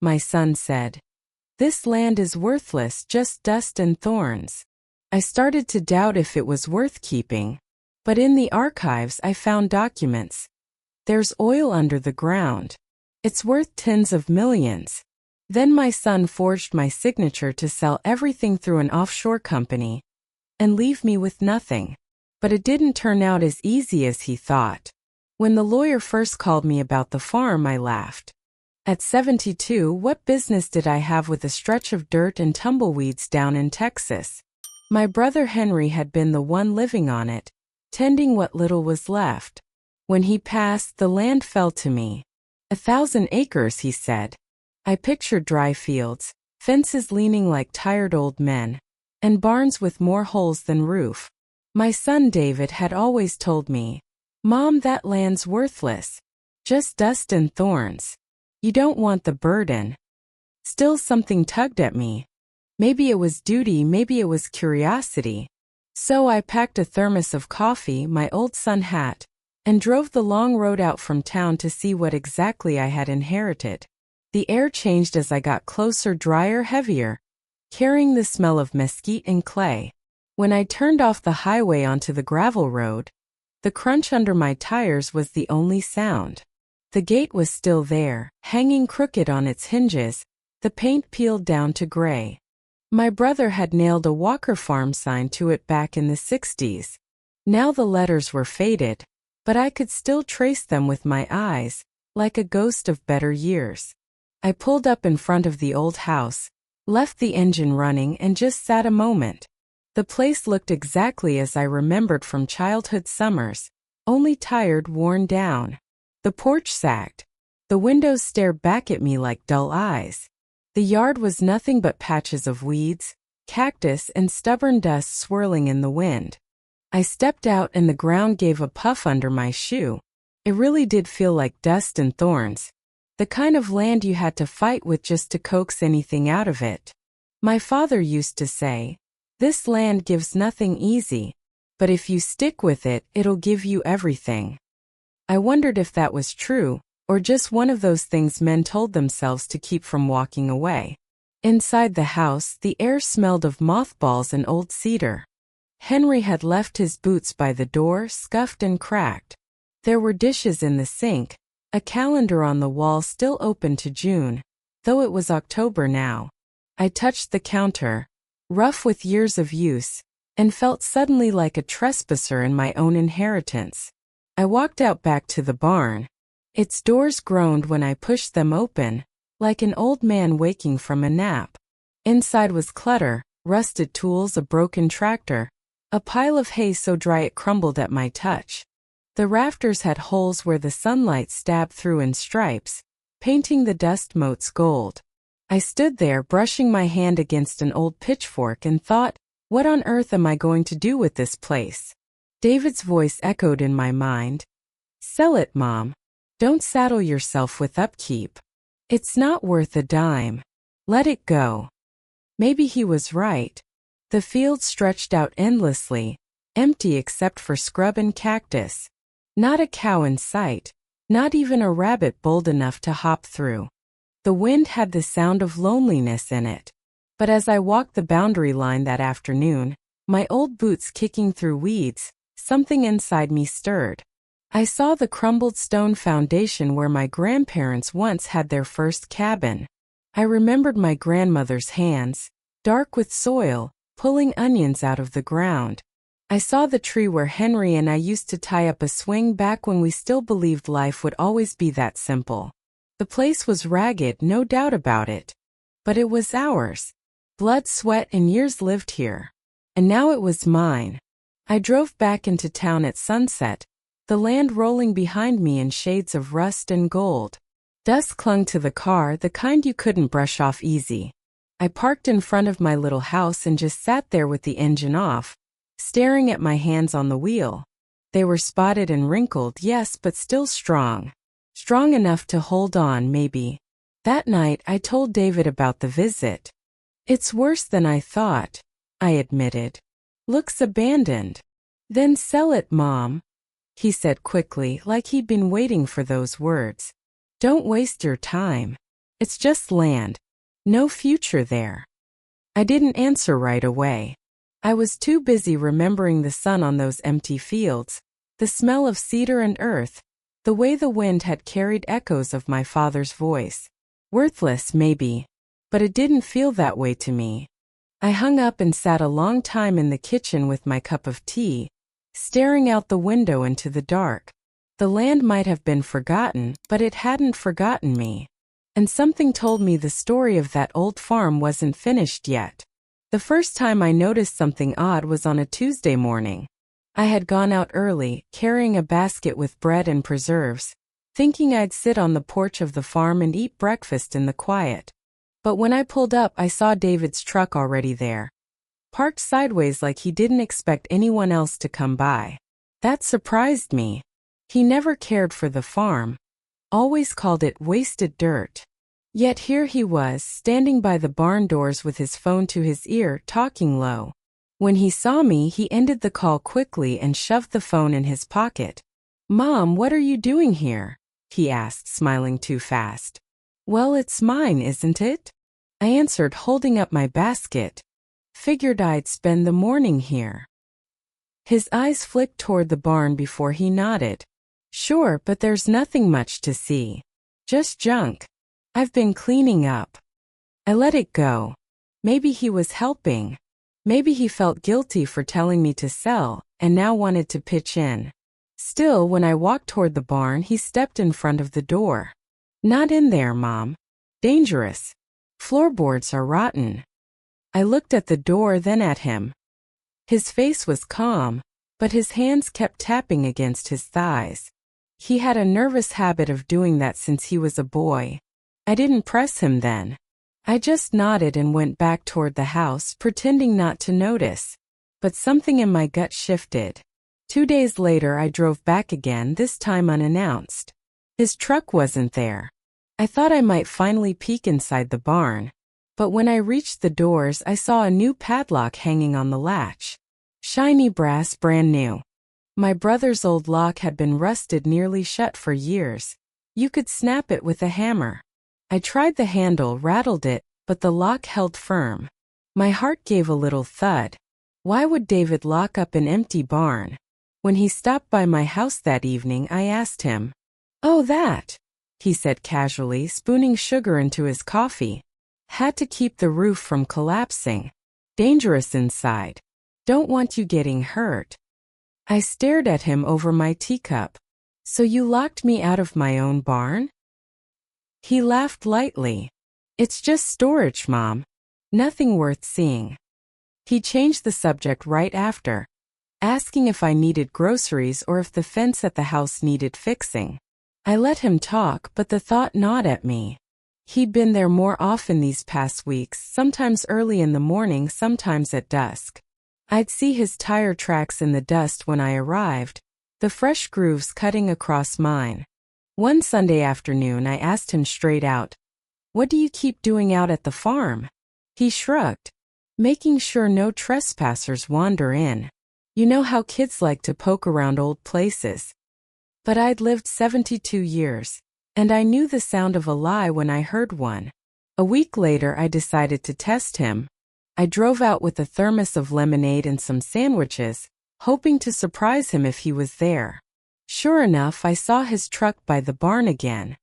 my son said. This land is worthless, just dust and thorns. I started to doubt if it was worth keeping. But in the archives I found documents. There's oil under the ground. It's worth tens of millions. Then my son forged my signature to sell everything through an offshore company and leave me with nothing. But it didn't turn out as easy as he thought. When the lawyer first called me about the farm, I laughed. At 72, what business did I have with a stretch of dirt and tumbleweeds down in Texas? My brother Henry had been the one living on it, tending what little was left. When he passed, the land fell to me. 1,000 acres, he said. I pictured dry fields, fences leaning like tired old men, and barns with more holes than roof. My son David had always told me, "Mom, that land's worthless. Just dust and thorns. You don't want the burden." Still something tugged at me. Maybe it was duty, maybe it was curiosity. So I packed a thermos of coffee, my old sun hat, and drove the long road out from town to see what exactly I had inherited. The air changed as I got closer, drier, heavier, carrying the smell of mesquite and clay. When I turned off the highway onto the gravel road, the crunch under my tires was the only sound. The gate was still there, hanging crooked on its hinges, the paint peeled down to gray. My brother had nailed a Walker Farm sign to it back in the 60s. Now the letters were faded, but I could still trace them with my eyes, like a ghost of better years. I pulled up in front of the old house, left the engine running, and just sat a moment. The place looked exactly as I remembered from childhood summers, only tired, worn down. The porch sagged. The windows stared back at me like dull eyes. The yard was nothing but patches of weeds, cactus, and stubborn dust swirling in the wind. I stepped out and the ground gave a puff under my shoe. It really did feel like dust and thorns. The kind of land you had to fight with just to coax anything out of it. My father used to say, "This land gives nothing easy, but if you stick with it, it'll give you everything." I wondered if that was true, or just one of those things men told themselves to keep from walking away. Inside the house, the air smelled of mothballs and old cedar. Henry had left his boots by the door, scuffed and cracked. There were dishes in the sink, a calendar on the wall still open to June, though it was October now. I touched the counter, rough with years of use, and felt suddenly like a trespasser in my own inheritance. I walked out back to the barn. Its doors groaned when I pushed them open, like an old man waking from a nap. Inside was clutter, rusted tools, a broken tractor, a pile of hay so dry it crumbled at my touch. The rafters had holes where the sunlight stabbed through in stripes, painting the dust motes gold. I stood there brushing my hand against an old pitchfork and thought, what on earth am I going to do with this place? David's voice echoed in my mind. "Sell it, Mom. Don't saddle yourself with upkeep. It's not worth a dime. Let it go." Maybe he was right. The field stretched out endlessly, empty except for scrub and cactus. Not a cow in sight, not even a rabbit bold enough to hop through. The wind had the sound of loneliness in it. But as I walked the boundary line that afternoon, my old boots kicking through weeds, something inside me stirred. I saw the crumbled stone foundation where my grandparents once had their first cabin. I remembered my grandmother's hands, dark with soil, pulling onions out of the ground. I saw the tree where Henry and I used to tie up a swing back when we still believed life would always be that simple. The place was ragged, no doubt about it. But it was ours. Blood, sweat, and years lived here. And now it was mine. I drove back into town at sunset, the land rolling behind me in shades of rust and gold. Dust clung to the car, the kind you couldn't brush off easy. I parked in front of my little house and just sat there with the engine off, staring at my hands on the wheel. They were spotted and wrinkled, yes, but still strong. Strong enough to hold on, maybe. That night, I told David about the visit. "It's worse than I thought," I admitted. "Looks abandoned." "Then sell it, Mom," he said quickly, like he'd been waiting for those words. "Don't waste your time. It's just land. No future there. I didn't answer right away. I was too busy remembering the sun on those empty fields, the smell of cedar and earth, the way the wind had carried echoes of my father's voice. Worthless, maybe, but it didn't feel that way to me. I hung up and sat a long time in the kitchen with my cup of tea, staring out the window into the dark. The land might have been forgotten, but it hadn't forgotten me. And something told me the story of that old farm wasn't finished yet. The first time I noticed something odd was on a Tuesday morning. I had gone out early, carrying a basket with bread and preserves, thinking I'd sit on the porch of the farm and eat breakfast in the quiet. But when I pulled up, I saw David's truck already there, parked sideways like he didn't expect anyone else to come by. That surprised me. He never cared for the farm, always called it wasted dirt. Yet here he was, standing by the barn doors with his phone to his ear, talking low. When he saw me, he ended the call quickly and shoved the phone in his pocket. "Mom, what are you doing here?" he asked, smiling too fast. "Well, it's mine, isn't it?" I answered, holding up my basket. "Figured I'd spend the morning here." His eyes flicked toward the barn before he nodded. "Sure, but there's nothing much to see. Just junk. I've been cleaning up." I let it go. Maybe he was helping. Maybe he felt guilty for telling me to sell, and now wanted to pitch in. Still, when I walked toward the barn, he stepped in front of the door. "Not in there, Mom. Dangerous. Floorboards are rotten." I looked at the door, then at him. His face was calm, but his hands kept tapping against his thighs. He had a nervous habit of doing that since he was a boy. I didn't press him then. I just nodded and went back toward the house, pretending not to notice. But something in my gut shifted. 2 days later, I drove back again, this time unannounced. His truck wasn't there. I thought I might finally peek inside the barn. But when I reached the doors, I saw a new padlock hanging on the latch. Shiny brass, brand new. My brother's old lock had been rusted nearly shut for years. You could snap it with a hammer. I tried the handle, rattled it, but the lock held firm. My heart gave a little thud. Why would David lock up an empty barn? When he stopped by my house that evening, I asked him. "Oh, that," he said casually, spooning sugar into his coffee. "Had to keep the roof from collapsing. Dangerous inside. Don't want you getting hurt." I stared at him over my teacup. "So you locked me out of my own barn?" He laughed lightly. "It's just storage, Mom. Nothing worth seeing." He changed the subject right after, asking if I needed groceries or if the fence at the house needed fixing. I let him talk, but the thought gnawed at me. He'd been there more often these past weeks, sometimes early in the morning, sometimes at dusk. I'd see his tire tracks in the dust when I arrived, the fresh grooves cutting across mine. One Sunday afternoon, I asked him straight out, "What do you keep doing out at the farm?" He shrugged. "Making sure no trespassers wander in. You know how kids like to poke around old places." But I'd lived 72 years, and I knew the sound of a lie when I heard one. A week later, I decided to test him. I drove out with a thermos of lemonade and some sandwiches, hoping to surprise him if he was there. Sure enough, I saw his truck by the barn again.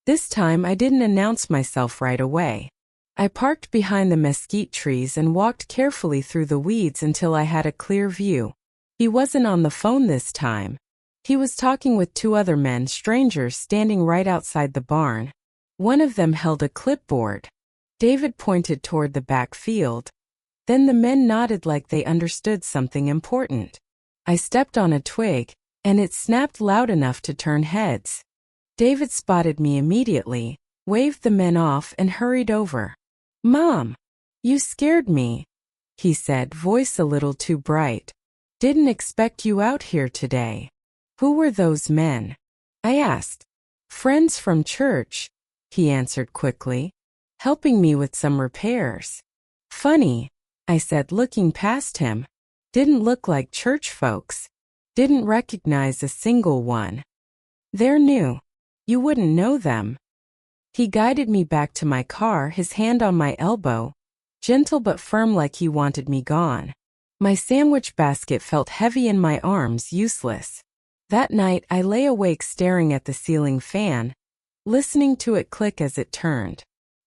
This time, I didn't announce myself right away. I parked behind the mesquite trees and walked carefully through the weeds until I had a clear view. He wasn't on the phone this time. He was talking with 2 other men, strangers, standing right outside the barn. One of them held a clipboard. David pointed toward the back field. Then the men nodded like they understood something important. I stepped on a twig, and it snapped loud enough to turn heads. David spotted me immediately, waved the men off, and hurried over. "Mom, you scared me," he said, voice a little too bright. "Didn't expect you out here today." "Who were those men?" I asked. "Friends from church," he answered quickly, "helping me with some repairs." "Funny," I said, looking past him. "Didn't look like church folks. Didn't recognize a single one." "They're new. You wouldn't know them." He guided me back to my car, his hand on my elbow, gentle but firm like he wanted me gone. My sandwich basket felt heavy in my arms, useless. That night I lay awake staring at the ceiling fan, listening to it click as it turned.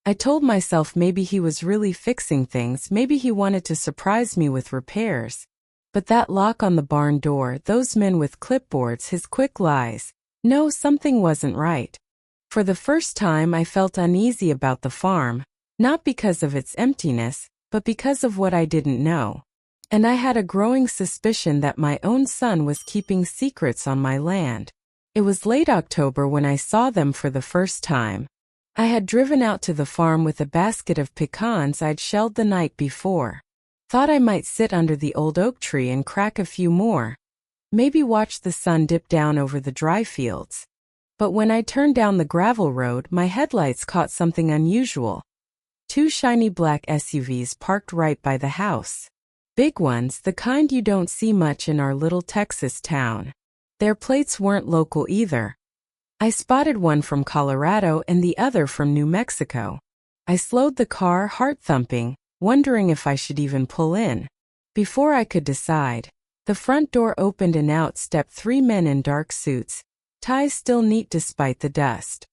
I told myself maybe he was really fixing things, maybe he wanted to surprise me with repairs. But that lock on the barn door, those men with clipboards, his quick lies. No, something wasn't right. For the first time I felt uneasy about the farm, not because of its emptiness, but because of what I didn't know. And I had a growing suspicion that my own son was keeping secrets on my land. It was late October when I saw them for the first time. I had driven out to the farm with a basket of pecans I'd shelled the night before. Thought I might sit under the old oak tree and crack a few more. Maybe watch the sun dip down over the dry fields. But when I turned down the gravel road, my headlights caught something unusual. 2 shiny black SUVs parked right by the house. Big ones, the kind you don't see much in our little Texas town. Their plates weren't local either. I spotted one from Colorado and the other from New Mexico. I slowed the car, heart thumping, wondering if I should even pull in. Before I could decide, the front door opened and out stepped 3 men in dark suits, ties still neat despite the dust.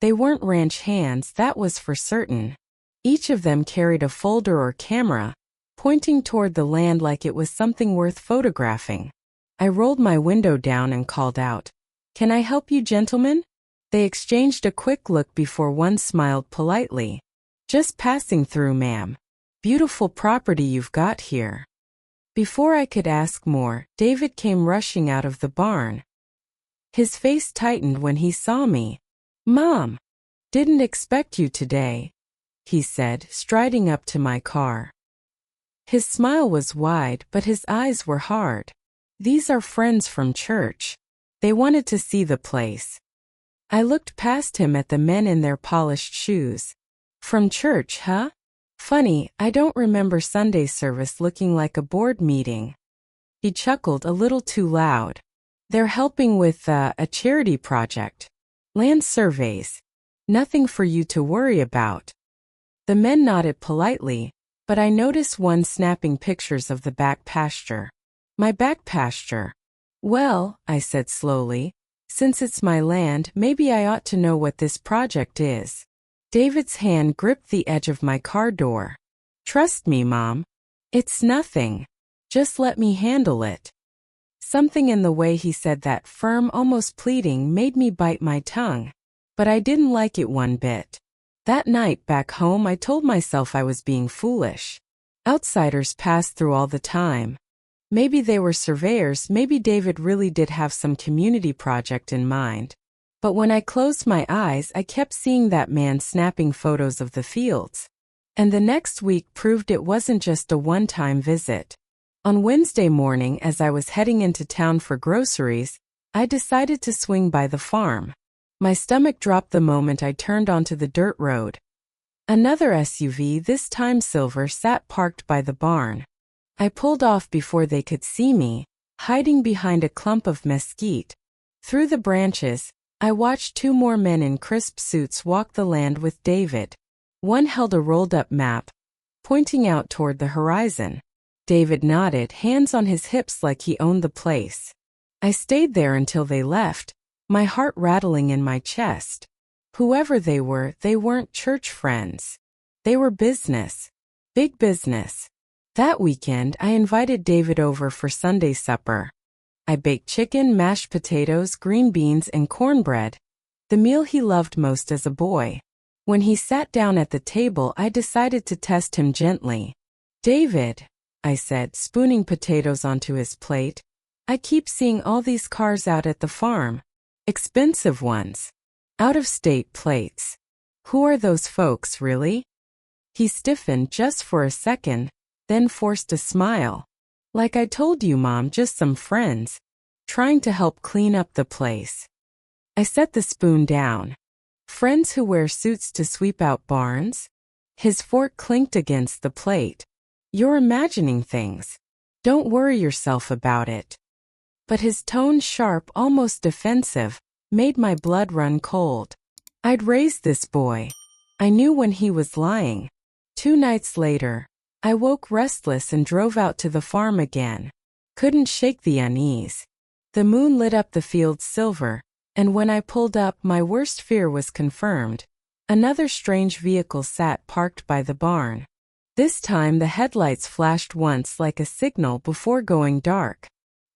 They weren't ranch hands, that was for certain. Each of them carried a folder or camera, pointing toward the land like it was something worth photographing. I rolled my window down and called out, "Can I help you, gentlemen?" They exchanged a quick look before one smiled politely. "Just passing through, ma'am. Beautiful property you've got here." Before I could ask more, David came rushing out of the barn. His face tightened when he saw me. "Mom, didn't expect you today," he said, striding up to my car. His smile was wide, but his eyes were hard. "These are friends from church. They wanted to see the place." I looked past him at the men in their polished shoes. "From church, huh? Funny, I don't remember Sunday service looking like a board meeting." He chuckled a little too loud. "They're helping with a charity project. Land surveys. Nothing for you to worry about." The men nodded politely, but I noticed one snapping pictures of the back pasture. "My back pasture? Well," I said slowly, "since it's my land, maybe I ought to know what this project is." David's hand gripped the edge of my car door. "Trust me, Mom. It's nothing. Just let me handle it." Something in the way he said that, firm, almost pleading, made me bite my tongue. But I didn't like it one bit. That night back home I told myself I was being foolish. Outsiders passed through all the time. Maybe they were surveyors, maybe David really did have some community project in mind. But when I closed my eyes, I kept seeing that man snapping photos of the fields. And the next week proved it wasn't just a one-time visit. On Wednesday morning, as I was heading into town for groceries, I decided to swing by the farm. My stomach dropped the moment I turned onto the dirt road. Another SUV, this time silver, sat parked by the barn. I pulled off before they could see me, hiding behind a clump of mesquite. Through the branches, I watched 2 more men in crisp suits walk the land with David. One held a rolled-up map, pointing out toward the horizon. David nodded, hands on his hips like he owned the place. I stayed there until they left, my heart rattling in my chest. Whoever they were, they weren't church friends. They were business. Big business. That weekend, I invited David over for Sunday supper. I baked chicken, mashed potatoes, green beans, and cornbread, the meal he loved most as a boy. When he sat down at the table, I decided to test him gently. "David," I said, spooning potatoes onto his plate, "I keep seeing all these cars out at the farm. Expensive ones. Out-of-state plates. Who are those folks, really?" He stiffened just for a second, then forced a smile. "Like I told you, Mom, just some friends. Trying to help clean up the place." I set the spoon down. "Friends who wear suits to sweep out barns?" His fork clinked against the plate. "You're imagining things. Don't worry yourself about it." But his tone, sharp, almost defensive, made my blood run cold. I'd raised this boy. I knew when he was lying. 2 nights later, I woke restless and drove out to the farm again. Couldn't shake the unease. The moon lit up the fields silver, and when I pulled up, my worst fear was confirmed. Another strange vehicle sat parked by the barn. This time the headlights flashed once like a signal before going dark.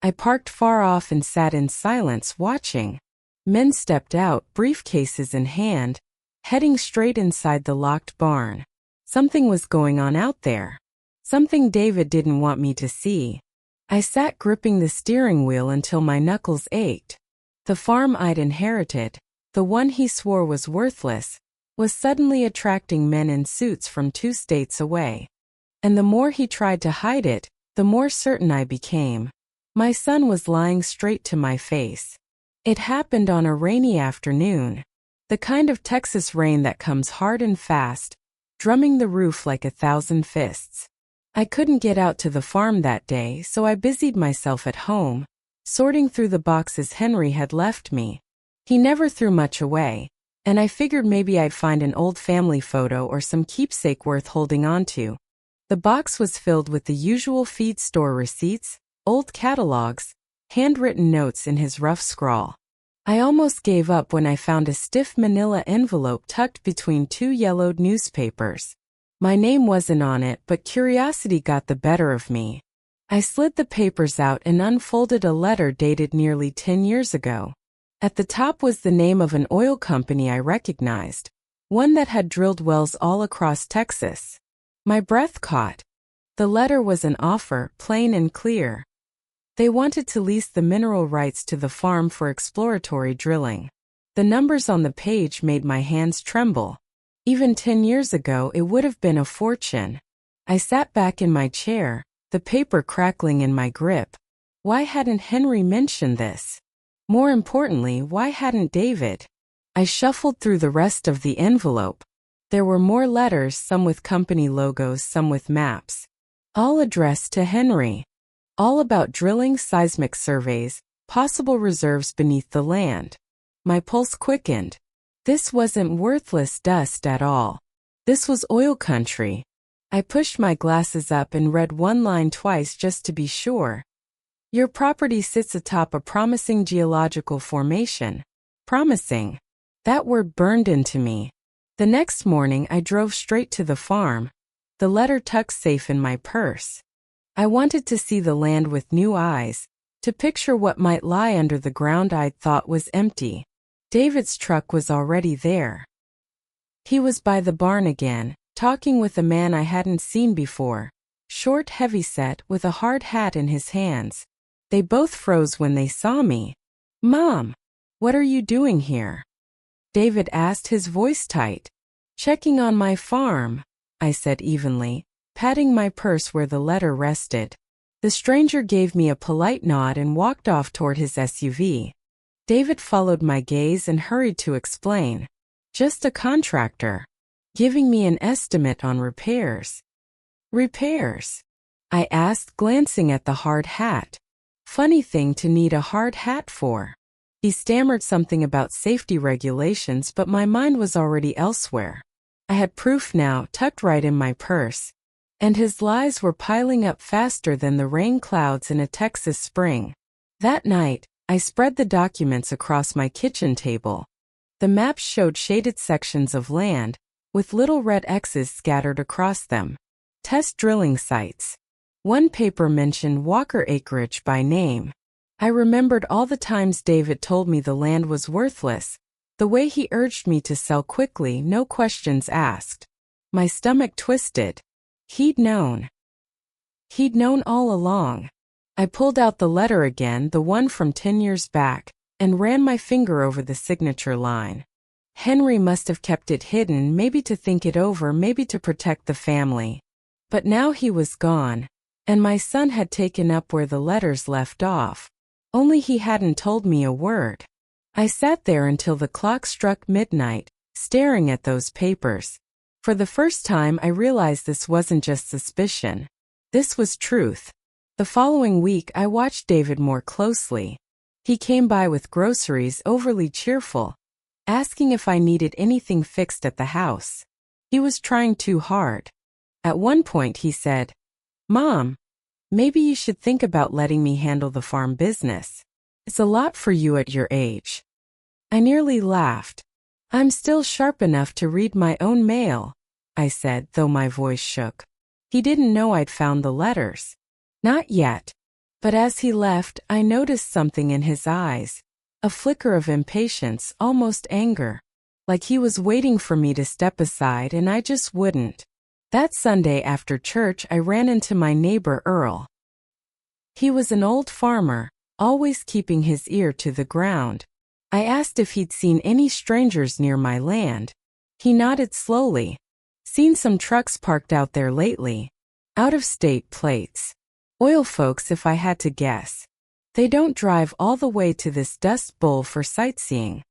I parked far off and sat in silence watching. Men stepped out, briefcases in hand, heading straight inside the locked barn. Something was going on out there. Something David didn't want me to see. I sat gripping the steering wheel until my knuckles ached. The farm I'd inherited, the one he swore was worthless, was suddenly attracting men in suits from 2 states away. And the more he tried to hide it, the more certain I became. My son was lying straight to my face. It happened on a rainy afternoon. The kind of Texas rain that comes hard and fast, drumming the roof like 1,000 fists. I couldn't get out to the farm that day, so I busied myself at home, sorting through the boxes Henry had left me. He never threw much away, and I figured maybe I'd find an old family photo or some keepsake worth holding on to. The box was filled with the usual feed store receipts, old catalogs, handwritten notes in his rough scrawl. I almost gave up when I found a stiff manila envelope tucked between 2 yellowed newspapers. My name wasn't on it, but curiosity got the better of me. I slid the papers out and unfolded a letter dated nearly 10 years ago. At the top was the name of an oil company I recognized, one that had drilled wells all across Texas. My breath caught. The letter was an offer, plain and clear. They wanted to lease the mineral rights to the farm for exploratory drilling. The numbers on the page made my hands tremble. Even 10 years ago, it would have been a fortune. I sat back in my chair, the paper crackling in my grip. Why hadn't Henry mentioned this? More importantly, why hadn't David? I shuffled through the rest of the envelope. There were more letters, some with company logos, some with maps. All addressed to Henry. All about drilling, seismic surveys, possible reserves beneath the land. My pulse quickened. This wasn't worthless dust at all. This was oil country. I pushed my glasses up and read one line twice just to be sure. Your property sits atop a promising geological formation. Promising. That word burned into me. The next morning I drove straight to the farm, the letter tucked safe in my purse. I wanted to see the land with new eyes, to picture what might lie under the ground I'd thought was empty. David's truck was already there. He was by the barn again, talking with a man I hadn't seen before, short, heavy-set, with a hard hat in his hands. They both froze when they saw me. "Mom, what are you doing here?" David asked, his voice tight. "Checking on my farm," I said evenly, patting my purse where the letter rested. The stranger gave me a polite nod and walked off toward his SUV. David followed my gaze and hurried to explain. "Just a contractor. Giving me an estimate on repairs." "Repairs?" I asked, glancing at the hard hat. Funny thing to need a hard hat for. He stammered something about safety regulations, but my mind was already elsewhere. I had proof now, tucked right in my purse. And his lies were piling up faster than the rain clouds in a Texas spring. That night, I spread the documents across my kitchen table. The maps showed shaded sections of land, with little red X's scattered across them. Test drilling sites. One paper mentioned Walker acreage by name. I remembered all the times David told me the land was worthless, the way he urged me to sell quickly, no questions asked. My stomach twisted. He'd known. He'd known all along. I pulled out the letter again, the one from 10 years back, and ran my finger over the signature line. Henry must have kept it hidden, maybe to think it over, maybe to protect the family. But now he was gone, and my son had taken up where the letters left off. Only he hadn't told me a word. I sat there until the clock struck midnight, staring at those papers. For the first time I realized this wasn't just suspicion. This was truth. The following week I watched David more closely. He came by with groceries, overly cheerful. asking if I needed anything fixed at the house. He was trying too hard. At one point he said, "Mom, maybe you should think about letting me handle the farm business. It's a lot for you at your age." I nearly laughed. "I'm still sharp enough to read my own mail," I said, though my voice shook. He didn't know I'd found the letters. Not yet. But as he left, I noticed something in his eyes. A flicker of impatience, almost anger. Like he was waiting for me to step aside and I just wouldn't. That Sunday after church I ran into my neighbor Earl. He was an old farmer, always keeping his ear to the ground. I asked if he'd seen any strangers near my land. He nodded slowly. "Seen some trucks parked out there lately. Out-of-state plates. Oil folks if I had to guess. They don't drive all the way to this Dust Bowl for sightseeing."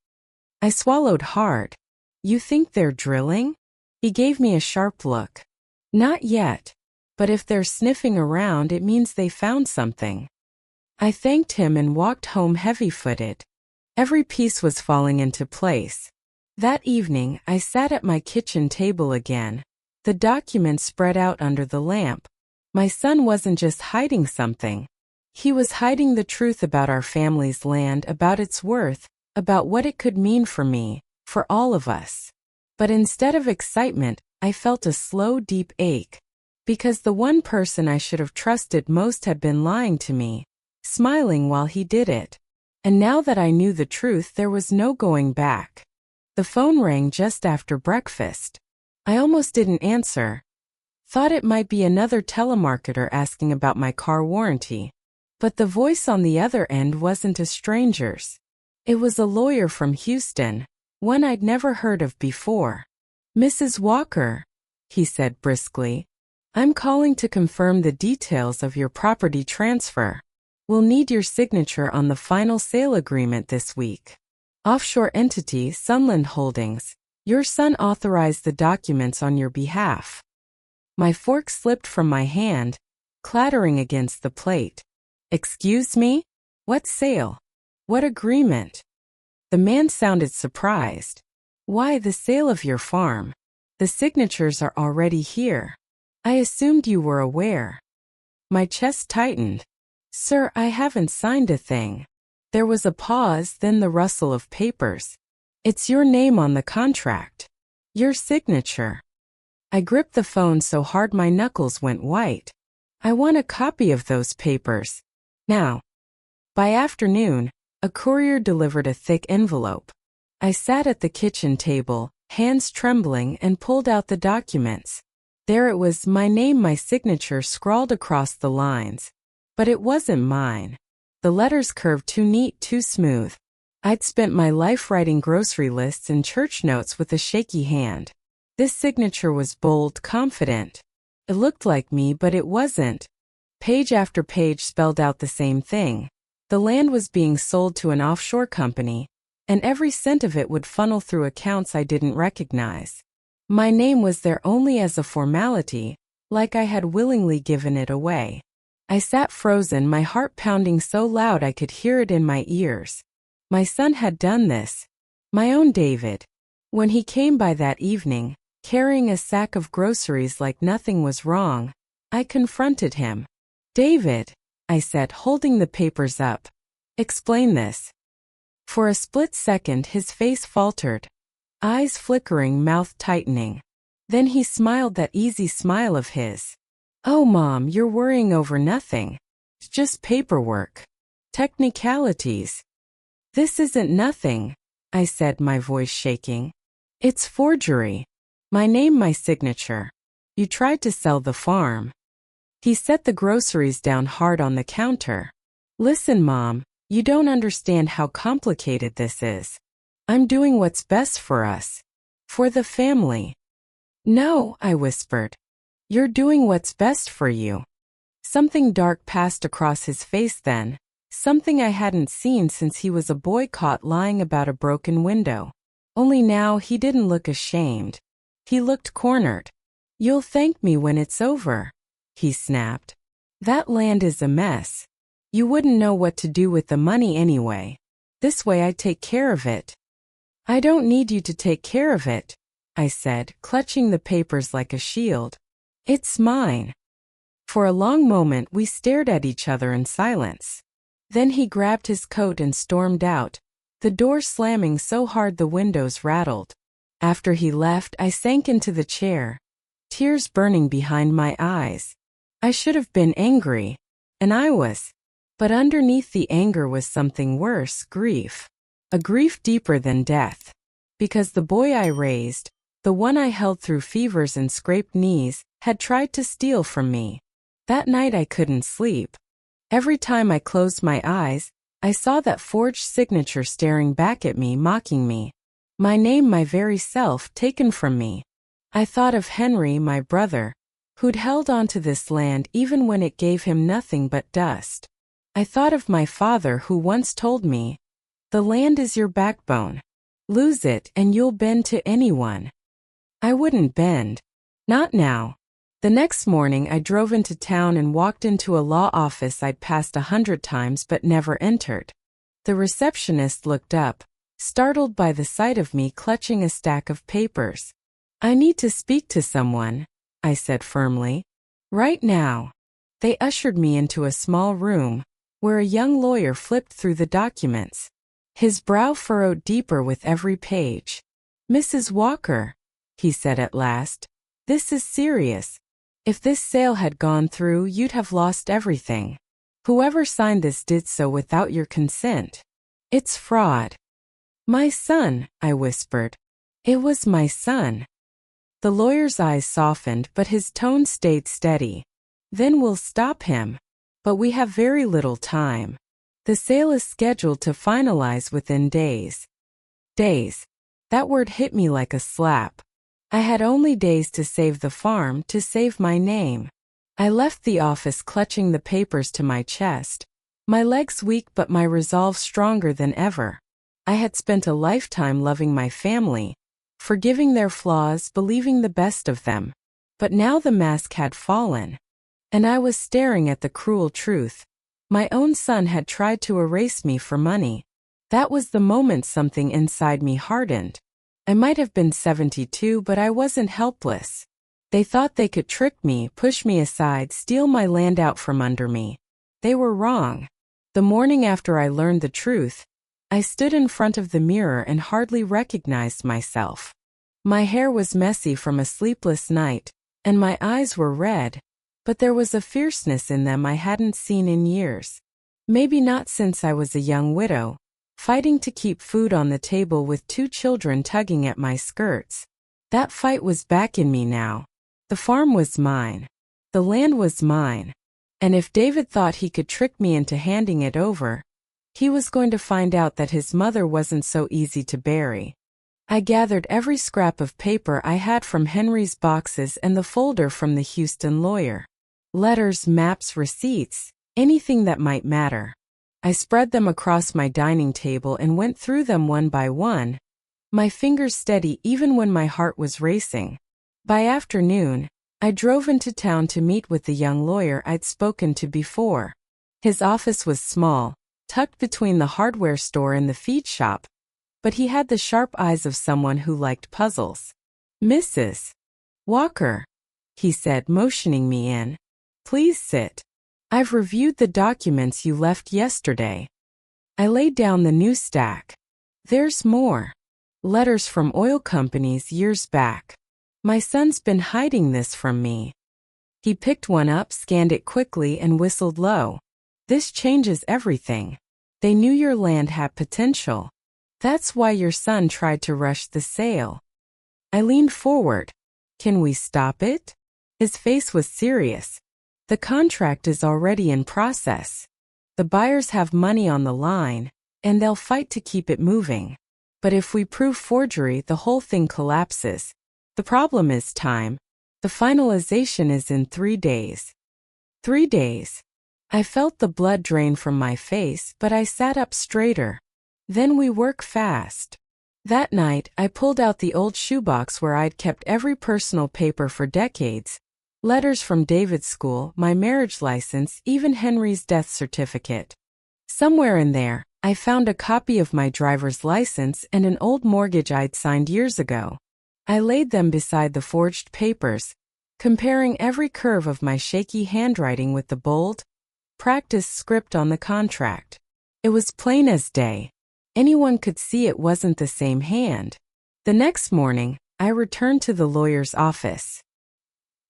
I swallowed hard. "You think they're drilling?" He gave me a sharp look. "Not yet. But if they're sniffing around, it means they found something." I thanked him and walked home heavy-footed. Every piece was falling into place. That evening, I sat at my kitchen table again. The documents spread out under the lamp. My son wasn't just hiding something. He was hiding the truth about our family's land, about its worth, about what it could mean for me, for all of us. But instead of excitement, I felt a slow, deep ache. Because the one person I should have trusted most had been lying to me, smiling while he did it. And now that I knew the truth, there was no going back. The phone rang just after breakfast. I almost didn't answer. Thought it might be another telemarketer asking about my car warranty. But the voice on the other end wasn't a stranger's. It was a lawyer from Houston, one I'd never heard of before. "Mrs. Walker," he said briskly, "I'm calling to confirm the details of your property transfer. We'll need your signature on the final sale agreement this week. Offshore entity Sunland Holdings. Your son authorized the documents on your behalf." My fork slipped from my hand, clattering against the plate. "Excuse me? What sale? What agreement?" The man sounded surprised. "Why, the sale of your farm. The signatures are already here. I assumed you were aware." My chest tightened. "Sir, I haven't signed a thing." There was a pause, then the rustle of papers. "It's your name on the contract. Your signature." I gripped the phone so hard my knuckles went white. "I want a copy of those papers. Now." By afternoon, a courier delivered a thick envelope. I sat at the kitchen table, hands trembling, and pulled out the documents. There it was, my name, my signature scrawled across the lines. But it wasn't mine. The letters curved too neat, too smooth. I'd spent my life writing grocery lists and church notes with a shaky hand. This signature was bold, confident. It looked like me, but it wasn't. Page after page spelled out the same thing. The land was being sold to an offshore company, and every cent of it would funnel through accounts I didn't recognize. My name was there only as a formality, like I had willingly given it away. I sat frozen, my heart pounding so loud I could hear it in my ears. My son had done this. My own David. When he came by that evening, carrying a sack of groceries like nothing was wrong, I confronted him. "David," I said, holding the papers up. "Explain this." For a split second his face faltered. Eyes flickering, mouth tightening. Then he smiled, that easy smile of his. "Oh, Mom, you're worrying over nothing. It's just paperwork. Technicalities." "This isn't nothing," I said, my voice shaking. "It's forgery. My name, my signature. You tried to sell the farm." He set the groceries down hard on the counter. "Listen, Mom, you don't understand how complicated this is. I'm doing what's best for us. For the family." "No," I whispered. "You're doing what's best for you." Something dark passed across his face then, something I hadn't seen since he was a boy caught lying about a broken window. Only now he didn't look ashamed. He looked cornered. "You'll thank me when it's over," he snapped. "That land is a mess. You wouldn't know what to do with the money anyway. This way I take care of it." I don't need you to take care of it, I said, clutching the papers like a shield. It's mine. For a long moment we stared at each other in silence. Then he grabbed his coat and stormed out, the door slamming so hard the windows rattled. After he left, I sank into the chair, tears burning behind my eyes. I should have been angry, and I was. But underneath the anger was something worse, grief. A grief deeper than death. Because the boy I raised, the one I held through fevers and scraped knees, had tried to steal from me. That night I couldn't sleep. Every time I closed my eyes, I saw that forged signature staring back at me, mocking me. My name, my very self, taken from me. I thought of Henry, my brother, who'd held on to this land even when it gave him nothing but dust. I thought of my father who once told me, "The land is your backbone. Lose it and you'll bend to anyone." I wouldn't bend. Not now. The next morning I drove into town and walked into a law office I'd passed 100 times but never entered. The receptionist looked up, startled by the sight of me clutching a stack of papers. "I need to speak to someone," I said firmly. "Right now." They ushered me into a small room, where a young lawyer flipped through the documents. His brow furrowed deeper with every page. "Mrs. Walker," he said at last, "this is serious. If this sale had gone through, you'd have lost everything. Whoever signed this did so without your consent. It's fraud." "My son," I whispered. "It was my son." The lawyer's eyes softened, but his tone stayed steady. "Then we'll stop him. But we have very little time. The sale is scheduled to finalize within days." Days. That word hit me like a slap. I had only days to save the farm, to save my name. I left the office clutching the papers to my chest, my legs weak but my resolve stronger than ever. I had spent a lifetime loving my family, forgiving their flaws, believing the best of them. But now the mask had fallen. And I was staring at the cruel truth. My own son had tried to erase me for money. That was the moment something inside me hardened. I might have been 72, but I wasn't helpless. They thought they could trick me, push me aside, steal my land out from under me. They were wrong. The morning after I learned the truth, I stood in front of the mirror and hardly recognized myself. My hair was messy from a sleepless night, and my eyes were red, but there was a fierceness in them I hadn't seen in years. Maybe not since I was a young widow, fighting to keep food on the table with 2 children tugging at my skirts. That fight was back in me now. The farm was mine. The land was mine. And if David thought he could trick me into handing it over, he was going to find out that his mother wasn't so easy to bury. I gathered every scrap of paper I had from Henry's boxes and the folder from the Houston lawyer. Letters, maps, receipts, anything that might matter. I spread them across my dining table and went through them one by one, my fingers steady even when my heart was racing. By afternoon, I drove into town to meet with the young lawyer I'd spoken to before. His office was small, tucked between the hardware store and the feed shop, but he had the sharp eyes of someone who liked puzzles. "Mrs. Walker," he said, motioning me in. "Please sit. I've reviewed the documents you left yesterday." I laid down the new stack. "There's more. Letters from oil companies years back. My son's been hiding this from me." He picked one up, scanned it quickly, and whistled low. "This changes everything. They knew your land had potential. That's why your son tried to rush the sale." I leaned forward. "Can we stop it?" His face was serious. "The contract is already in process. The buyers have money on the line, and they'll fight to keep it moving. But if we prove forgery, the whole thing collapses. The problem is time. The finalization is in 3 days." 3 days. I felt the blood drain from my face, but I sat up straighter. "Then we work fast." That night, I pulled out the old shoebox where I'd kept every personal paper for decades. Letters from David's school, my marriage license, even Henry's death certificate. Somewhere in there, I found a copy of my driver's license and an old mortgage I'd signed years ago. I laid them beside the forged papers, comparing every curve of my shaky handwriting with the bold, practiced script on the contract. It was plain as day. Anyone could see it wasn't the same hand. The next morning, I returned to the lawyer's office.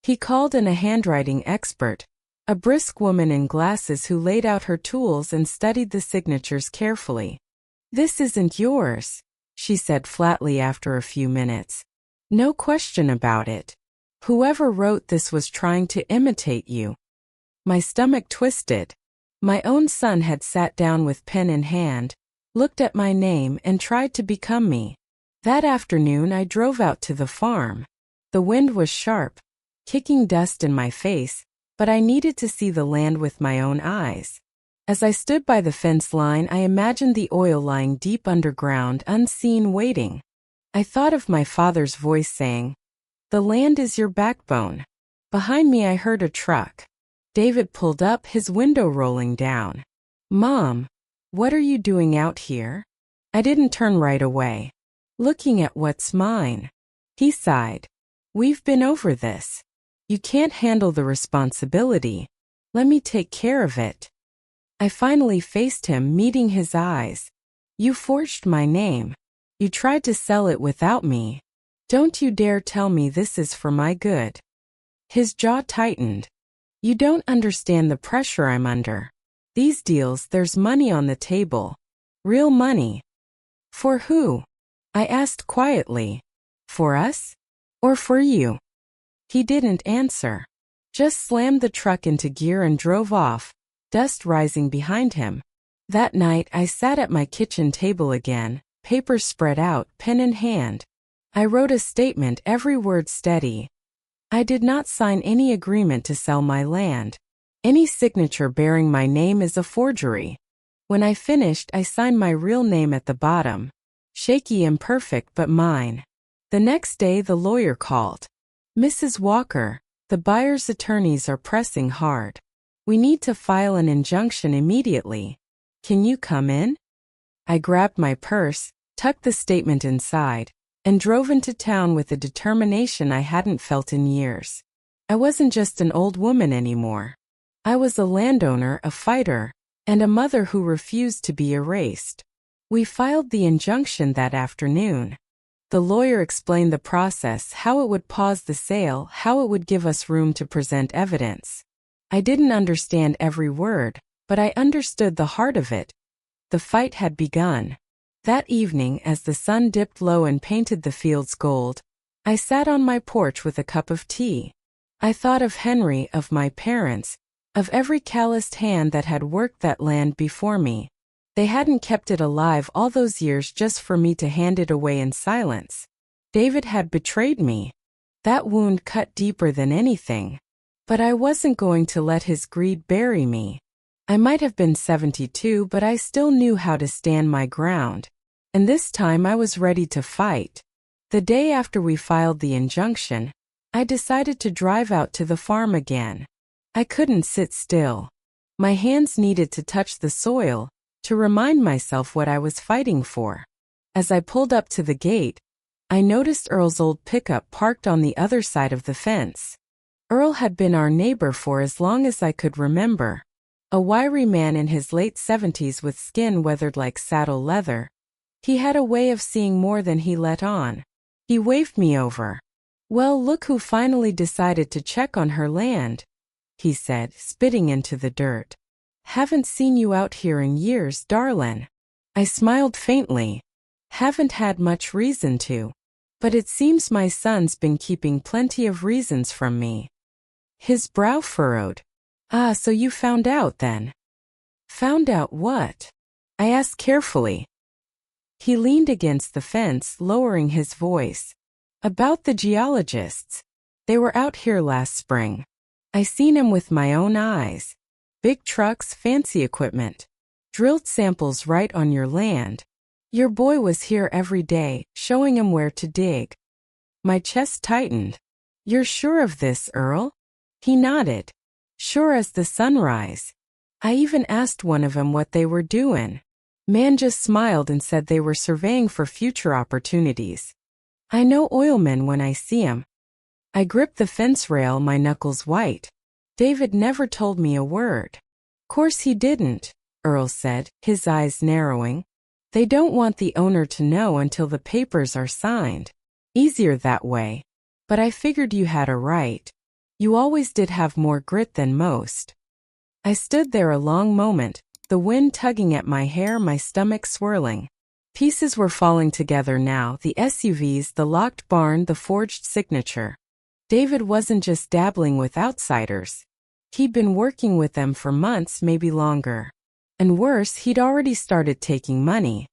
He called in a handwriting expert, a brisk woman in glasses who laid out her tools and studied the signatures carefully. "This isn't yours," she said flatly after a few minutes. "No question about it. Whoever wrote this was trying to imitate you." My stomach twisted. My own son had sat down with pen in hand, looked at my name and tried to become me. That afternoon I drove out to the farm. The wind was sharp, kicking dust in my face, but I needed to see the land with my own eyes. As I stood by the fence line, I imagined the oil lying deep underground, unseen, waiting. I thought of my father's voice saying, "The land is your backbone." Behind me I heard a truck. David pulled up, his window rolling down. "Mom, what are you doing out here?" I didn't turn right away. "Looking at what's mine." He sighed. "We've been over this. You can't handle the responsibility. Let me take care of it." I finally faced him, meeting his eyes. "You forged my name. You tried to sell it without me. Don't you dare tell me this is for my good." His jaw tightened. "You don't understand the pressure I'm under. These deals, there's money on the table. Real money." "For who?" I asked quietly. "For us? Or for you?" He didn't answer. Just slammed the truck into gear and drove off, dust rising behind him. That night I sat at my kitchen table again, papers spread out, pen in hand. I wrote a statement, every word steady. I did not sign any agreement to sell my land. Any signature bearing my name is a forgery. When I finished, I signed my real name at the bottom. Shaky, imperfect, but mine. The next day the lawyer called. "Mrs. Walker, the buyer's attorneys are pressing hard. We need to file an injunction immediately. Can you come in?" I grabbed my purse, tucked the statement inside, and drove into town with a determination I hadn't felt in years. I wasn't just an old woman anymore. I was a landowner, a fighter, and a mother who refused to be erased. We filed the injunction that afternoon. The lawyer explained the process, how it would pause the sale, how it would give us room to present evidence. I didn't understand every word, but I understood the heart of it. The fight had begun. That evening, as the sun dipped low and painted the fields gold, I sat on my porch with a cup of tea. I thought of Henry, of my parents, of every calloused hand that had worked that land before me. They hadn't kept it alive all those years just for me to hand it away in silence. David had betrayed me. That wound cut deeper than anything. But I wasn't going to let his greed bury me. I might have been 72, but I still knew how to stand my ground. And this time I was ready to fight. The day after we filed the injunction, I decided to drive out to the farm again. I couldn't sit still. My hands needed to touch the soil, to remind myself what I was fighting for. As I pulled up to the gate, I noticed Earl's old pickup parked on the other side of the fence. Earl had been our neighbor for as long as I could remember. A wiry man in his late 70s with skin weathered like saddle leather. He had a way of seeing more than he let on. He waved me over. "Well, look who finally decided to check on her land," he said, spitting into the dirt. "Haven't seen you out here in years, darlin'." I smiled faintly. "Haven't had much reason to. But it seems my son's been keeping plenty of reasons from me." His brow furrowed. "Ah, so you found out then?" "Found out what?" I asked carefully. He leaned against the fence, lowering his voice. "About the geologists. They were out here last spring. I seen 'em with my own eyes. Big trucks, fancy equipment. Drilled samples right on your land. Your boy was here every day, showing 'em where to dig." My chest tightened. "You're sure of this, Earl?" He nodded. "Sure as the sunrise. I even asked one of 'em what they were doing." Man just smiled and said they were surveying for future opportunities. I know oilmen when I see 'em. I gripped the fence rail, my knuckles white. David never told me a word. Course he didn't, Earl said, his eyes narrowing. They don't want the owner to know until the papers are signed. Easier that way. But I figured you had a right. You always did have more grit than most. I stood there a long moment, the wind tugging at my hair, my stomach swirling. Pieces were falling together now, the SUVs, the locked barn, the forged signature. David wasn't just dabbling with outsiders. He'd been working with them for months, maybe longer. And worse, he'd already started taking money.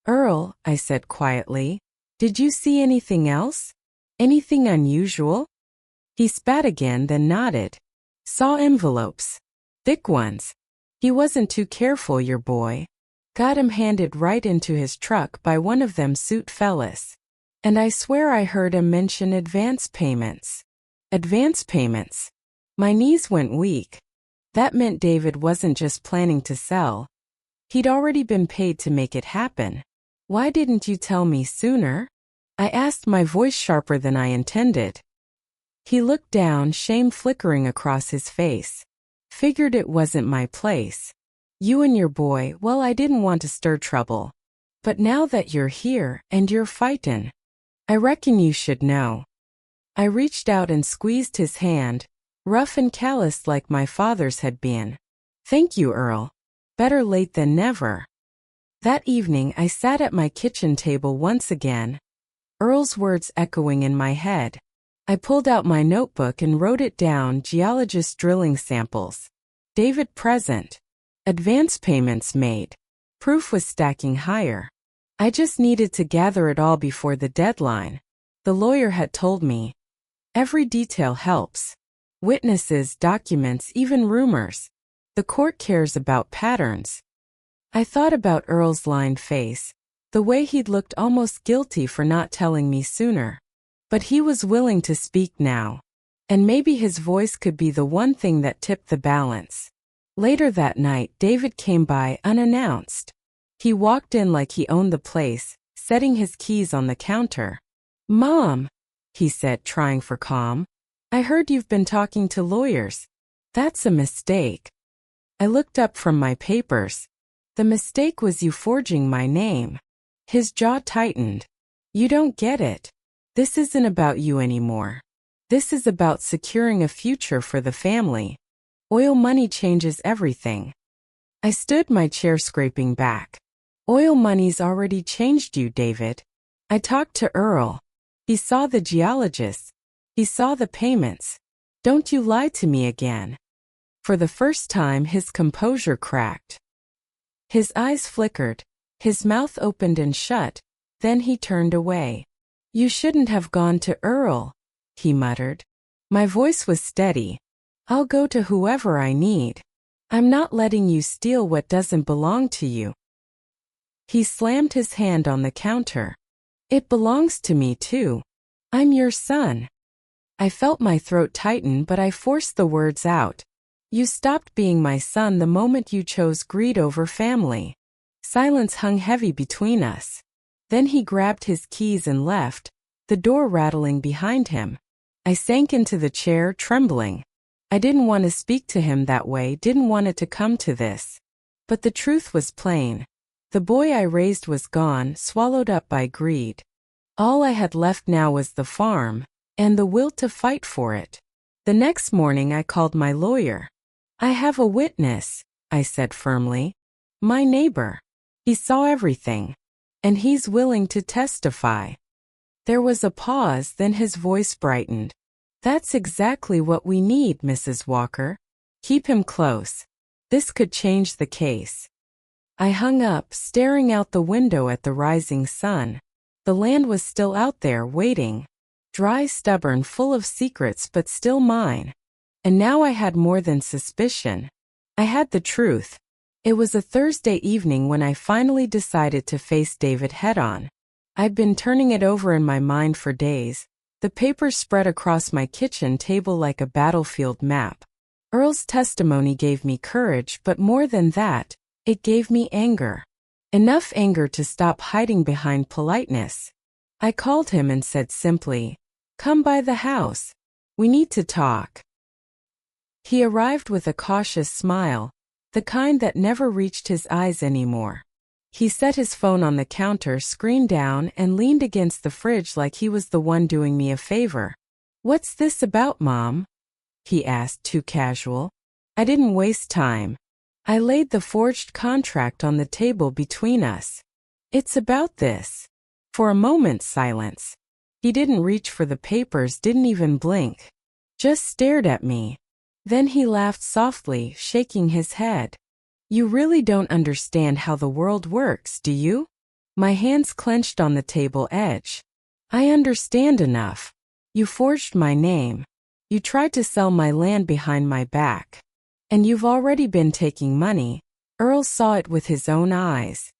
Earl, I said quietly, did you see anything else? Anything unusual? He spat again, then nodded. Saw envelopes. Thick ones. He wasn't too careful, your boy. Got 'em handed right into his truck by one of them suit fellas. And I swear I heard him mention advance payments. Advance payments. My knees went weak. That meant David wasn't just planning to sell. He'd already been paid to make it happen. Why didn't you tell me sooner? I asked, my voice sharper than I intended. He looked down, shame flickering across his face. Figured it wasn't my place. You and your boy, well, I didn't want to stir trouble. But now that you're here, and you're fightin', I reckon you should know. I reached out and squeezed his hand, rough and calloused like my father's had been. Thank you, Earl. Better late than never. That evening I sat at my kitchen table once again, Earl's words echoing in my head. I pulled out my notebook and wrote it down, geologist drilling samples. David present. Advance payments made. Proof was stacking higher. I just needed to gather it all before the deadline. The lawyer had told me. Every detail helps. Witnesses, documents, even rumors. The court cares about patterns. I thought about Earl's lined face, the way he'd looked almost guilty for not telling me sooner. But he was willing to speak now. And maybe his voice could be the one thing that tipped the balance. Later that night, David came by unannounced. He walked in like he owned the place, setting his keys on the counter. Mom, he said, trying for calm. I heard you've been talking to lawyers. That's a mistake. I looked up from my papers. The mistake was you forging my name. His jaw tightened. You don't get it. This isn't about you anymore. This is about securing a future for the family. Oil money changes everything. I stood, my chair scraping back. Oil money's already changed you, David. I talked to Earl. He saw the geologists. He saw the payments. Don't you lie to me again. For the first time, his composure cracked. His eyes flickered. His mouth opened and shut. Then he turned away. You shouldn't have gone to Earl, he muttered. My voice was steady. I'll go to whoever I need. I'm not letting you steal what doesn't belong to you. He slammed his hand on the counter. It belongs to me too. I'm your son. I felt my throat tighten, but I forced the words out. You stopped being my son the moment you chose greed over family. Silence hung heavy between us. Then he grabbed his keys and left, the door rattling behind him. I sank into the chair, trembling. I didn't want to speak to him that way, didn't want it to come to this. But the truth was plain. The boy I raised was gone, swallowed up by greed. All I had left now was the farm, and the will to fight for it. The next morning I called my lawyer. I have a witness, I said firmly. My neighbor. He saw everything. And he's willing to testify. There was a pause, then his voice brightened. That's exactly what we need, Mrs. Walker. Keep him close. This could change the case. I hung up, staring out the window at the rising sun. The land was still out there, waiting. Dry, stubborn, full of secrets, but still mine. And now I had more than suspicion. I had the truth. It was a Thursday evening when I finally decided to face David head-on. I'd been turning it over in my mind for days. The papers spread across my kitchen table like a battlefield map. Earl's testimony gave me courage, but more than that, it gave me anger. Enough anger to stop hiding behind politeness. I called him and said simply, "Come by the house. We need to talk." He arrived with a cautious smile, the kind that never reached his eyes anymore. He set his phone on the counter, screen down, and leaned against the fridge like he was the one doing me a favor. "What's this about, Mom?" he asked, too casual. I didn't waste time. I laid the forged contract on the table between us. "It's about this." For a moment, silence. He didn't reach for the papers, didn't even blink. Just stared at me. Then he laughed softly, shaking his head. "You really don't understand how the world works, do you?" My hands clenched on the table edge. "I understand enough. You forged my name. You tried to sell my land behind my back. And you've already been taking money." Earl saw it with his own eyes.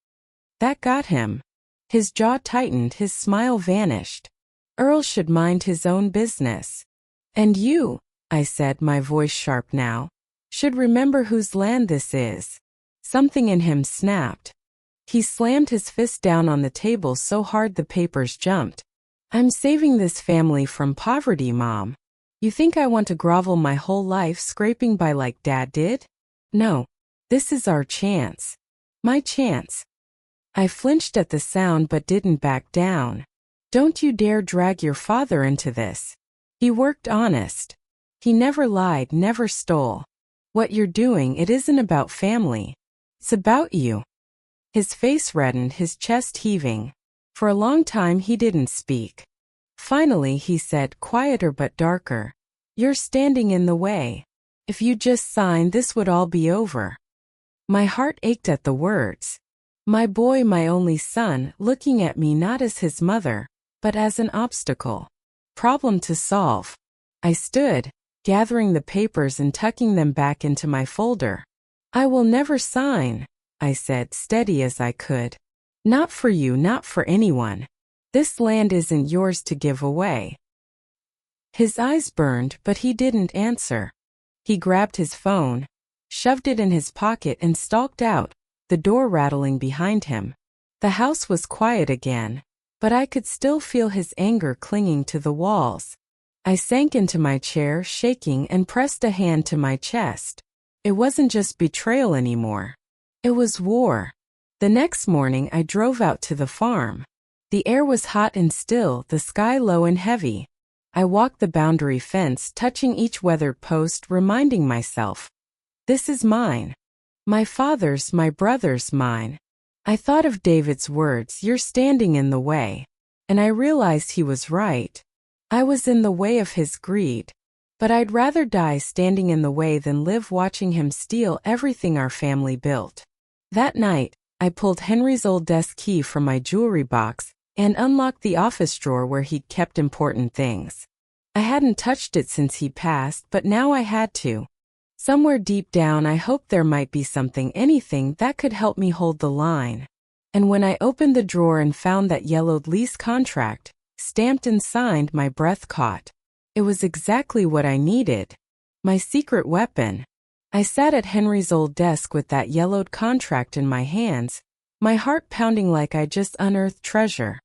That got him. His jaw tightened, his smile vanished. Earl should mind his own business. "And you," I said, my voice sharp now, "should remember whose land this is." Something in him snapped. He slammed his fist down on the table so hard the papers jumped. "I'm saving this family from poverty, Mom. You think I want to grovel my whole life scraping by like Dad did? No. This is our chance. My chance." I flinched at the sound but didn't back down. "Don't you dare drag your father into this. He worked honest. He never lied, never stole. What you're doing, it isn't about family. It's about you." His face reddened, his chest heaving. For a long time he didn't speak. Finally he said, quieter but darker, "You're standing in the way. If you just signed, this would all be over." My heart ached at the words. My boy, my only son, looking at me not as his mother, but as an obstacle. Problem to solve. I stood, gathering the papers and tucking them back into my folder. "I will never sign," I said, steady as I could. "Not for you, not for anyone. This land isn't yours to give away." His eyes burned, but he didn't answer. He grabbed his phone, shoved it in his pocket and stalked out, the door rattling behind him. The house was quiet again, but I could still feel his anger clinging to the walls. I sank into my chair, shaking, and pressed a hand to my chest. It wasn't just betrayal anymore. It was war. The next morning I drove out to the farm. The air was hot and still, the sky low and heavy. I walked the boundary fence, touching each weathered post, reminding myself, "This is mine. My father's, my brother's, mine." I thought of David's words, "You're standing in the way." And I realized he was right. I was in the way of his greed. But I'd rather die standing in the way than live watching him steal everything our family built. That night, I pulled Henry's old desk key from my jewelry box and unlocked the office drawer where he'd kept important things. I hadn't touched it since he passed, but now I had to. Somewhere deep down I hoped there might be something, anything, that could help me hold the line. And when I opened the drawer and found that yellowed lease contract, stamped and signed, my breath caught. It was exactly what I needed. My secret weapon. I sat at Henry's old desk with that yellowed contract in my hands, my heart pounding like I just unearthed treasure.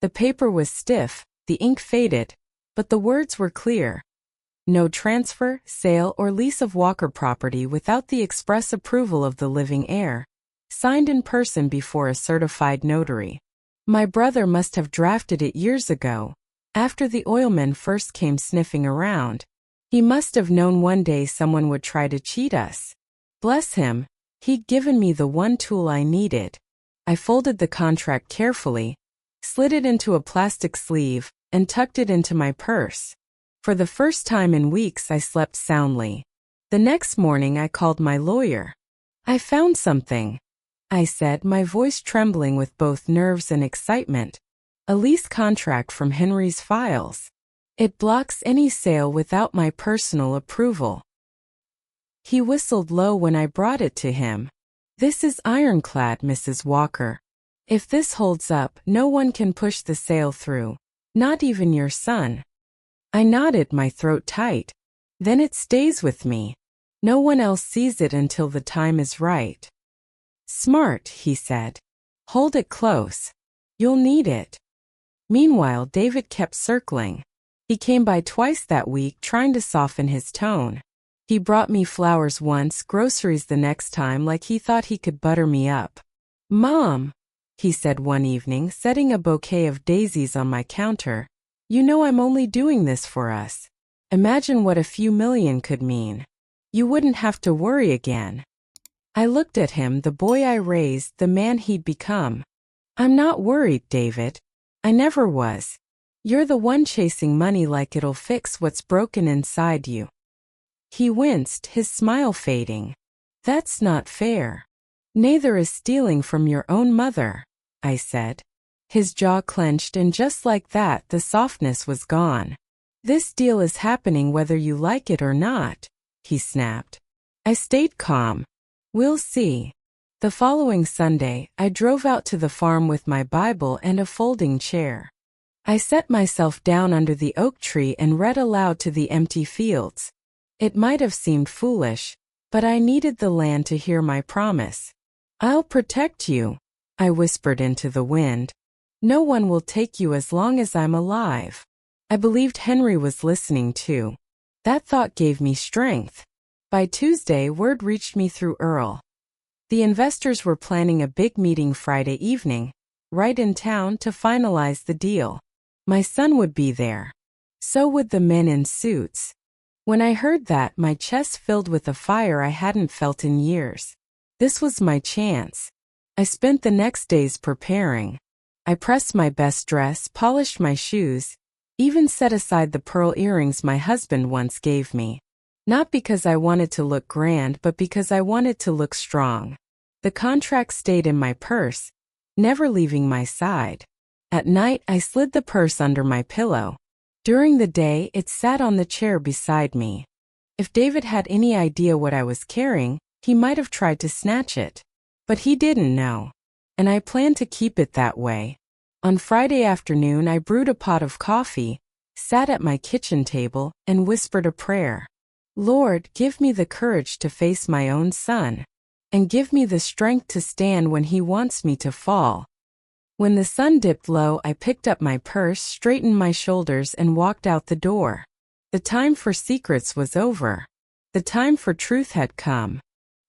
The paper was stiff, the ink faded, but the words were clear. No transfer, sale, or lease of Walker property without the express approval of the living heir. Signed in person before a certified notary. My brother must have drafted it years ago, after the oilmen first came sniffing around. He must have known one day someone would try to cheat us. Bless him, he'd given me the one tool I needed. I folded the contract carefully, slid it into a plastic sleeve, and tucked it into my purse. For the first time in weeks I slept soundly. The next morning I called my lawyer. "I found something," I said, my voice trembling with both nerves and excitement. "A lease contract from Henry's files. It blocks any sale without my personal approval." He whistled low when I brought it to him. "This is ironclad, Mrs. Walker. If this holds up, no one can push the sale through, not even your son." I nodded, my throat tight. "Then it stays with me. No one else sees it until the time is right." "Smart," he said. Hold it close. You'll need it. Meanwhile, David kept circling. He came by twice that week, trying to soften his tone. He brought me flowers once, groceries the next time, like he thought he could butter me up. "Mom," he said one evening, setting a bouquet of daisies on my counter, "you know I'm only doing this for us. Imagine what a few million could mean. You wouldn't have to worry again." I looked at him, the boy I raised, the man he'd become. "I'm not worried, David. I never was. You're the one chasing money like it'll fix what's broken inside you." He winced, his smile fading. "That's not fair." "Neither is stealing from your own mother," I said. His jaw clenched, and just like that, the softness was gone. "This deal is happening whether you like it or not," he snapped. I stayed calm. "We'll see." The following Sunday, I drove out to the farm with my Bible and a folding chair. I set myself down under the oak tree and read aloud to the empty fields. It might have seemed foolish, but I needed the land to hear my promise. "I'll protect you," I whispered into the wind. "No one will take you as long as I'm alive." I believed Henry was listening too. That thought gave me strength. By Tuesday, word reached me through Earl. The investors were planning a big meeting Friday evening, right in town, to finalize the deal. My son would be there. So would the men in suits. When I heard that, my chest filled with a fire I hadn't felt in years. This was my chance. I spent the next days preparing. I pressed my best dress, polished my shoes, even set aside the pearl earrings my husband once gave me. Not because I wanted to look grand, but because I wanted to look strong. The contract stayed in my purse, never leaving my side. At night, I slid the purse under my pillow. During the day, it sat on the chair beside me. If David had any idea what I was carrying, he might have tried to snatch it. But he didn't know. And I planned to keep it that way. On Friday afternoon, I brewed a pot of coffee, sat at my kitchen table, and whispered a prayer. "Lord, give me the courage to face my own son. And give me the strength to stand when he wants me to fall." When the sun dipped low, I picked up my purse, straightened my shoulders, and walked out the door. The time for secrets was over. The time for truth had come.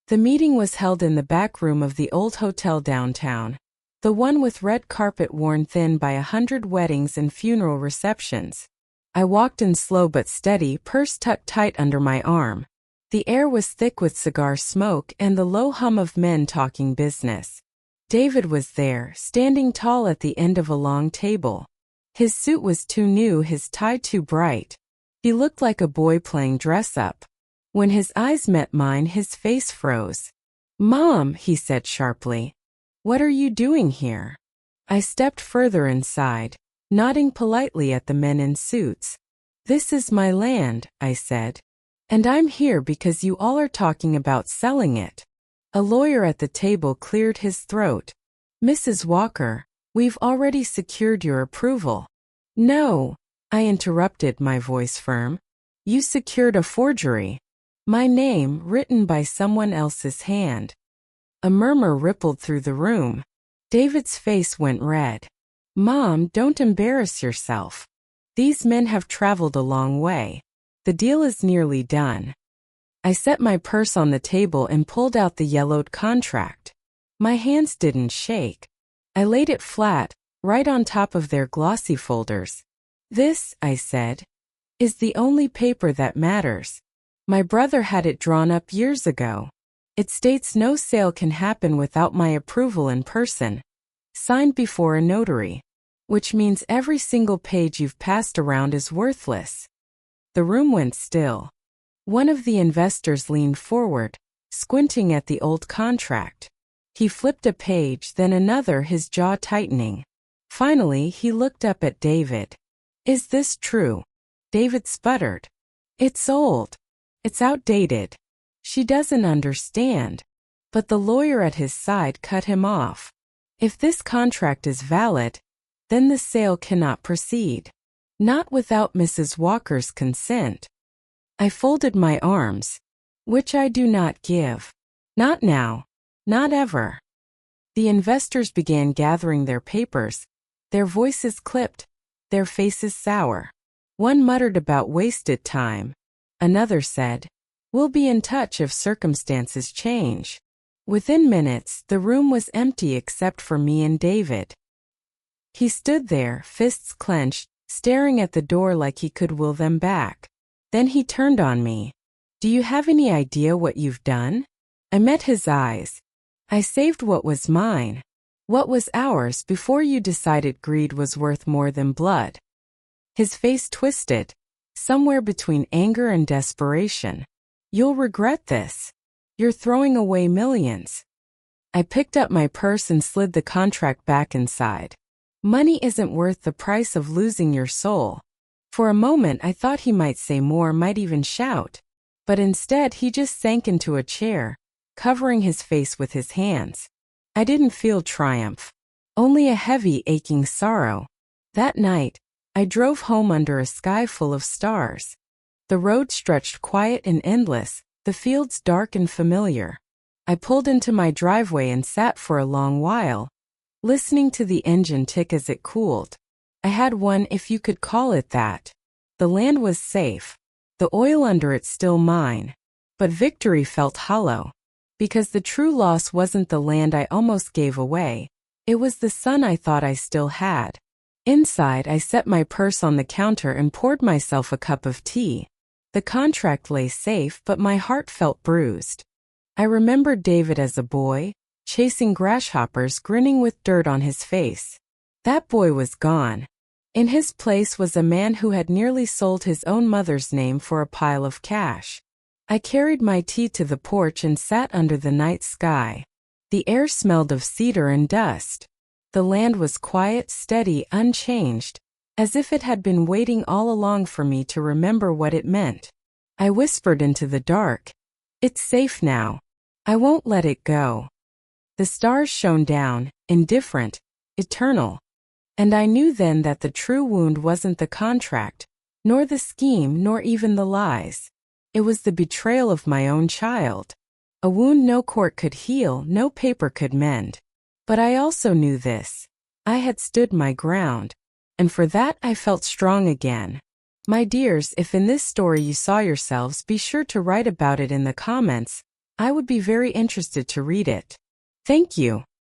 The meeting was held in the back room of the old hotel downtown, the one with red carpet worn thin by 100 weddings and funeral receptions. I walked in slow but steady, purse tucked tight under my arm. The air was thick with cigar smoke and the low hum of men talking business. David was there, standing tall at the end of a long table. His suit was too new, his tie too bright. He looked like a boy playing dress-up. When his eyes met mine, his face froze. "Mom," he said sharply, "what are you doing here?" I stepped further inside, nodding politely at the men in suits. "This is my land," I said. "And I'm here because you all are talking about selling it." A lawyer at the table cleared his throat. "Mrs. Walker, we've already secured your approval." "No," I interrupted, my voice firm. "You secured a forgery. My name written by someone else's hand." A murmur rippled through the room. David's face went red. "Mom, don't embarrass yourself. These men have traveled a long way. The deal is nearly done." I set my purse on the table and pulled out the yellowed contract. My hands didn't shake. I laid it flat, right on top of their glossy folders. "This," I said, "is the only paper that matters. My brother had it drawn up years ago. It states no sale can happen without my approval in person. Signed before a notary. Which means every single page you've passed around is worthless." The room went still. One of the investors leaned forward, squinting at the old contract. He flipped a page, then another, his jaw tightening. Finally, he looked up at David. "Is this true?" David sputtered. "It's old. It's outdated. She doesn't understand." But the lawyer at his side cut him off. "If this contract is valid, then the sale cannot proceed. Not without Mrs. Walker's consent." I folded my arms. "Which I do not give. Not now. Not ever." The investors began gathering their papers, their voices clipped, their faces sour. One muttered about wasted time. Another said, "We'll be in touch if circumstances change." Within minutes, the room was empty except for me and David. He stood there, fists clenched, staring at the door like he could will them back. Then he turned on me. "Do you have any idea what you've done?" I met his eyes. "I saved what was mine. What was ours before you decided greed was worth more than blood." His face twisted, somewhere between anger and desperation. "You'll regret this. You're throwing away millions." I picked up my purse and slid the contract back inside. Money isn't worth the price of losing your soul. For a moment I thought he might say more, might even shout. But instead he just sank into a chair, covering his face with his hands. I didn't feel triumph, only a heavy, aching sorrow. That night, I drove home under a sky full of stars. The road stretched quiet and endless, the fields dark and familiar. I pulled into my driveway and sat for a long while, listening to the engine tick as it cooled. I had won, if you could call it that. The land was safe, the oil under it still mine. But victory felt hollow, because the true loss wasn't the land I almost gave away. It was the son I thought I still had. Inside, I set my purse on the counter and poured myself a cup of tea. The contract lay safe, but my heart felt bruised. I remembered David as a boy, chasing grasshoppers, grinning with dirt on his face. That boy was gone. In his place was a man who had nearly sold his own mother's name for a pile of cash. I carried my tea to the porch and sat under the night sky. The air smelled of cedar and dust. The land was quiet, steady, unchanged, as if it had been waiting all along for me to remember what it meant. I whispered into the dark, "It's safe now. I won't let it go." The stars shone down, indifferent, eternal. And I knew then that the true wound wasn't the contract, nor the scheme, nor even the lies. It was the betrayal of my own child. A wound no court could heal, no paper could mend. But I also knew this. I had stood my ground, and for that I felt strong again. My dears, if in this story you saw yourselves, be sure to write about it in the comments. I would be very interested to read it. Thank you.